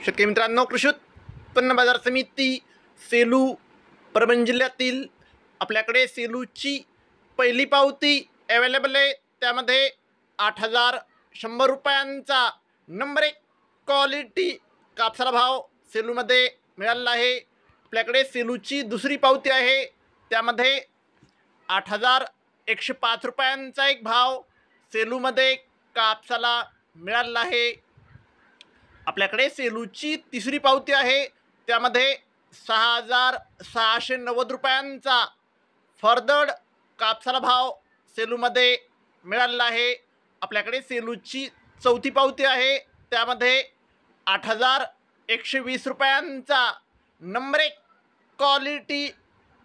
शेतकरी मित्रांनो, कृषी उत्पन्न बाजार समिती सेलू परभणी जिल्ह्यातील आपल्याकडे सेलूची पहिली पावती अवेलेबल आहे। त्यामध्ये 8,100 रुपयांचा नंबर 1 क्वालिटी कापसाला भाव सेलूमध्ये मिळाला आहे। आपल्याकडे सेलूची दुसरी पावती आहे, त्यामध्ये 8,105 रुपयांचा एक भाव सेलूमध्ये कापसाला मिळाला आहे। आपल्याकडे सेलूची तिसरी पावती आहे, त्यामध्ये 6,690 रुपयांचा फरदड कापसाला भाव सेलूमध्ये मिळाला आहे। आपल्याकडे सेलूची चौथी पावती आहे, त्यामध्ये 8,120 रुपयांचा नंबर 1 क्वालिटी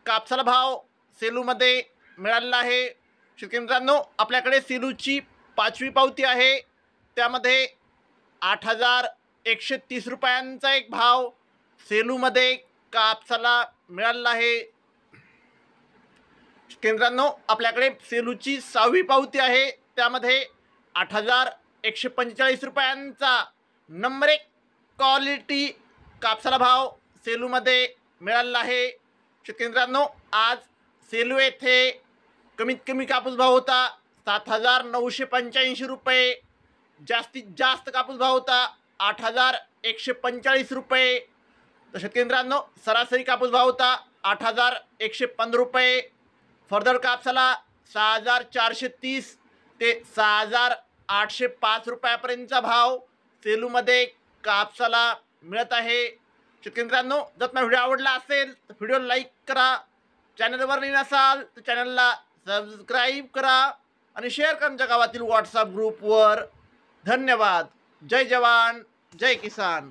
कापसाला भाव सेलूमध्ये मिळाला आहे। शेतकरी मित्रांनो, आपल्याकडे सेलूची पाचवी पावती आहे, त्यामध्ये 8,130 रुपयांचा एक भाव सेलूमध्ये कापसाला मिळाला आहे। मित्रांनो, आपल्याकडे सेलूची सहावी पावती आहे, त्यामध्ये 8,145 रुपयांचा नंबर 1 क्वालिटी कापसाला भाव सेलूमध्ये मिळाला आहे। शेतकरी मित्रांनो, आज सेलू येथे कमीत कमी कापूस भाव होता 7,985 रुपये, जास्तीत जास्त कापूस भाव होता 8,145 रुपये। तर शेतकरी मित्रांनो, सरासरी कापूस भाव होता 8,115 रुपये। फरदड कापसाला 6,430 ते 6,805 रुपयापर्यंतचा भाव सेलूमध्ये कापसाला मिळत आहे। शेतकरी मित्रांनो, जर तुम्हाला व्हिडिओ आवडला असेल तर व्हिडिओ लाईक करा, चॅनलवर नवीन असाल तर चॅनलला सबस्क्राईब करा आणि शेअर करा तुमच्या गावातील व्हॉट्सअप ग्रुपवर। धन्यवाद। जय जवान जय किसान।